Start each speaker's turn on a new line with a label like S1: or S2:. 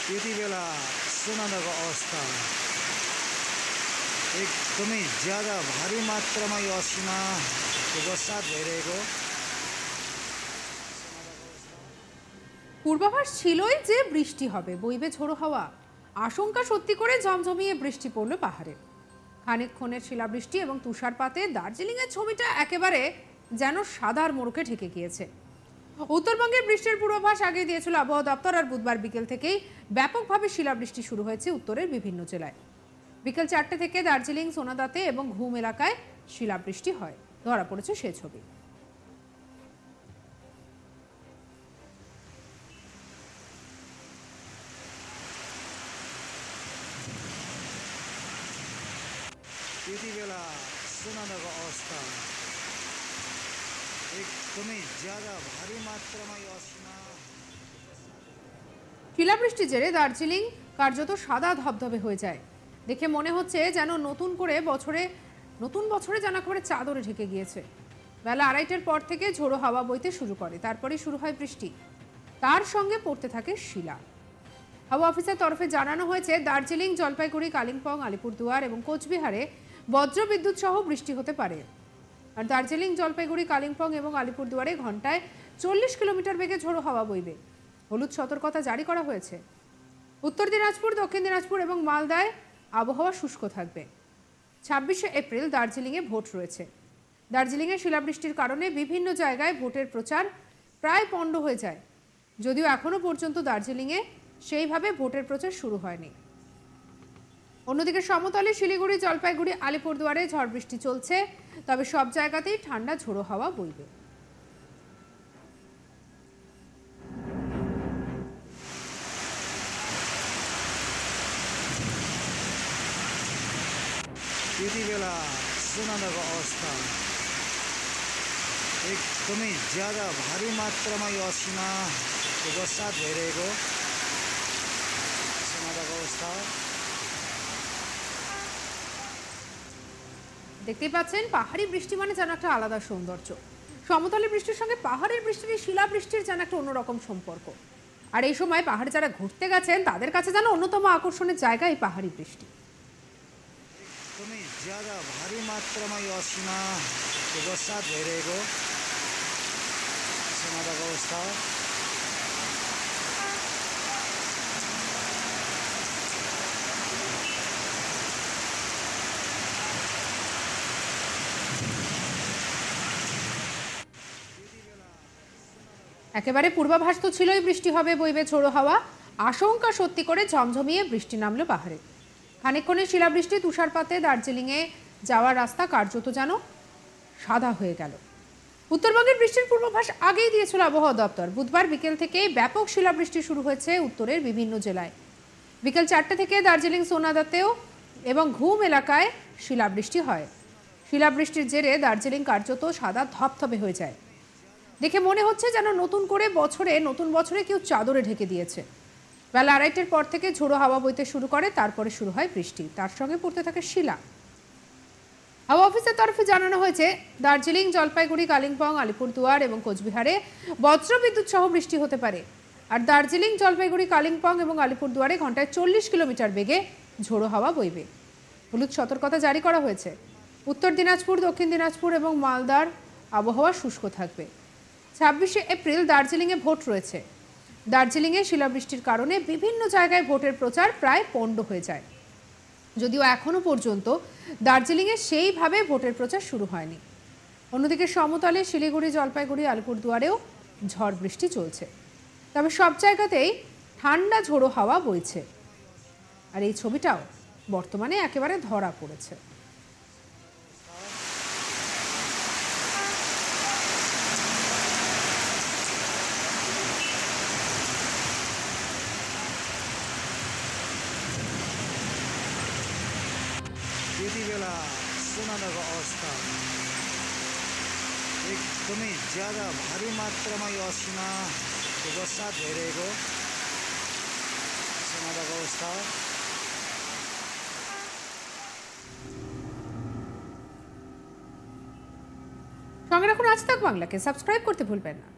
S1: यति बेला सुनादाको अवस्था एकदमै ज्यादा भारी मात्रामा यो असिनाको बरसात भइरहेको।
S2: পূর্বাভাস ছিলই যে বৃষ্টি হবে, বইবে ঝোড়ো হাওয়া। আশঙ্কা সত্যি করে ঝমঝমিয়ে বৃষ্টি পড়ল পাহাড়ে। খানিকক্ষণের শিলাবৃষ্টি এবং তুষারপাতে দার্জিলিংয়ের ছবিটা একেবারে যেন সাদার মোড়কে ঢেকে গিয়েছে। উত্তরবঙ্গের বৃষ্টির পূর্বাভাস আগে দিয়েছিল আবহাওয়া দপ্তর, আর বুধবার বিকেল থেকেই ব্যাপকভাবে শিলাবৃষ্টি শুরু হয়েছে উত্তরের বিভিন্ন জেলায়। বিকেল 4টে থেকে দার্জিলিং, সোনাদাতে এবং ঘুম এলাকায় শিলাবৃষ্টি হয়, ধরা পড়েছে সে ছবি।
S1: यति बेला सुनादाको अवस्था एकदमै ज्यादा भारी मात्रामा यो असिना।
S2: শিলাবৃষ্টির জেরে দার্জিলিং কার্যত সাদা ধবধবে হয়ে যায়। দেখে মনে হচ্ছে যেন নতুন বছরে যেন একেবারে চাদরে ঢেকে গিয়েছে। বেলা 2:30টার পর থেকে ঝোড়ো হাওয়া বইতে শুরু করে, তারপরেই শুরু হয় বৃষ্টি, তার সঙ্গে পড়তে থাকে শিলা। হাওয়া অফিসের তরফে জানানো হয়েছে দার্জিলিং, জলপাইগুড়ি, কালিম্পং, আলিপুরদুয়ার এবং কোচবিহারে বজ্রবিদ্যুৎ সহ বৃষ্টি হতে পারে। আর দার্জিলিং, জলপাইগুড়ি, কালিম্পং এবং আলিপুরদুয়ারে ঘন্টায় 40 কিলোমিটার বেগে ঝোড়ো হাওয়া বইবে। হলুদ সতর্কতা জারি করা হয়েছে। উত্তর দিনাজপুর, দক্ষিণ দিনাজপুর এবং মালদায় আবহাওয়া শুষ্ক থাকবে। 26শে এপ্রিল দার্জিলিংয়ে ভোট রয়েছে। দার্জিলিংয়ে শিলাবৃষ্টির কারণে বিভিন্ন জায়গায় ভোটের প্রচার প্রায় পণ্ড হয়ে যায়, যদিও এখনো পর্যন্ত দার্জিলিংয়ে সেইভাবে ভোটের প্রচার শুরু হয়নি। অন্যদিকে সমতলে শিলিগুড়ি, জলপাইগুড়ি, আলিপুরদুয়ারে ঝড় বৃষ্টি চলছে, তবে সব জায়গাতেই ঠান্ডা ঝোড়ো হাওয়া বইবে।
S1: यति बेला सुनादाको अवस्था एकदमै ज्यादा भारी मात्रामा यो असिनाको बरसात भइरहेको। सुनादाको अवस्था
S2: দেখতেই পাচ্ছেন, পাহাড়ি বৃষ্টি মানে যেন একটা আলাদা সৌন্দর্য। সমতলের বৃষ্টির সঙ্গে পাহাড়ের বৃষ্টির, শিলাবৃষ্টির যেন একটা অন্যরকম সম্পর্ক। আর এই সময় পাহাড়ে যারা ঘুরতে গেছেন তাদের কাছে যেন অন্যতম আকর্ষণের জায়গা এই পাহাড়ি বৃষ্টি।
S1: एकदमै ज्यादा भारी मात्रामा यो असिनाको बरसात भइरहेको। सुनादाको अवस्था
S2: একেবারে পূর্বাভাস তো ছিলই বৃষ্টি হবে, বইবে ঝোড়ো হাওয়া। আশঙ্কা সত্যি করে ঝমঝমিয়ে বৃষ্টি নামলো পাহাড়ে। খানিকক্ষণের শিলাবৃষ্টি, তুষারপাতে দার্জিলিংয়ে যাওয়ার রাস্তা কার্যত যেন সাদা হয়ে গেল। উত্তরবঙ্গের বৃষ্টির পূর্বাভাস আগেই দিয়েছিল আবহাওয়া দপ্তর। বুধবার বিকেল থেকে ব্যাপক শিলাবৃষ্টি শুরু হয়েছে উত্তরের বিভিন্ন জেলায়। বিকেল 4টে থেকে দার্জিলিং, সোনাদাতেও এবং ঘুম এলাকায় শিলাবৃষ্টি হয়। শিলাবৃষ্টির জেরে দার্জিলিং কার্যত সাদা ধবধবে হয়ে যায়। দেখে মনে হচ্ছে যেন নতুন বছরে কেউ চাদরে ঢেকে দিয়েছে। বেলা 2:30টার পর থেকে ঝোড়ো হাওয়া বইতে শুরু করে, তারপরে শুরু হয় বৃষ্টি, তার সঙ্গে পড়তে থাকে শিলা। হাওয়া অফিসের তরফে জানানো হয়েছে দার্জিলিং, জলপাইগুড়ি, কালিম্পং, আলিপুরদুয়ার এবং কোচবিহারে বজ্রবিদ্যুৎ সহ বৃষ্টি হতে পারে। আর দার্জিলিং, জলপাইগুড়ি, কালিম্পং এবং আলিপুরদুয়ারে ঘন্টায় 40 কিলোমিটার বেগে ঝোড়ো হাওয়া বইবে। হলুদ সতর্কতা জারি করা হয়েছে। উত্তর দিনাজপুর, দক্ষিণ দিনাজপুর এবং মালদার আবহাওয়া শুষ্ক থাকবে। 26শে এপ্রিল দার্জিলিংয়ে ভোট রয়েছে। দার্জিলিংয়ে শিলাবৃষ্টির কারণে বিভিন্ন জায়গায় ভোটের প্রচার প্রায় পণ্ড হয়ে যায়, যদিও এখনো পর্যন্ত দার্জিলিংয়ে সেইভাবে ভোটের প্রচার শুরু হয়নি। অন্যদিকে সমতলে শিলিগুড়ি, জলপাইগুড়ি, আলিপুরদুয়ারেও ঝড় বৃষ্টি চলছে, তবে সব জায়গাতেই ঠান্ডা ঝোড়ো হাওয়া বইছে। আর এই ছবিটাও বর্তমানে একেবারে ধরা পড়েছে।
S1: यति बेला सुनादाको अवस्था एकदमै ज्यादा भारी मात्रामा यो असिनाको बरसात भइरहेको। सुनादाको अवस्था
S2: সঙ্গে রাখুন আজ তাক বাংলাকে, সাবস্ক্রাইব করতে ভুলবেন না।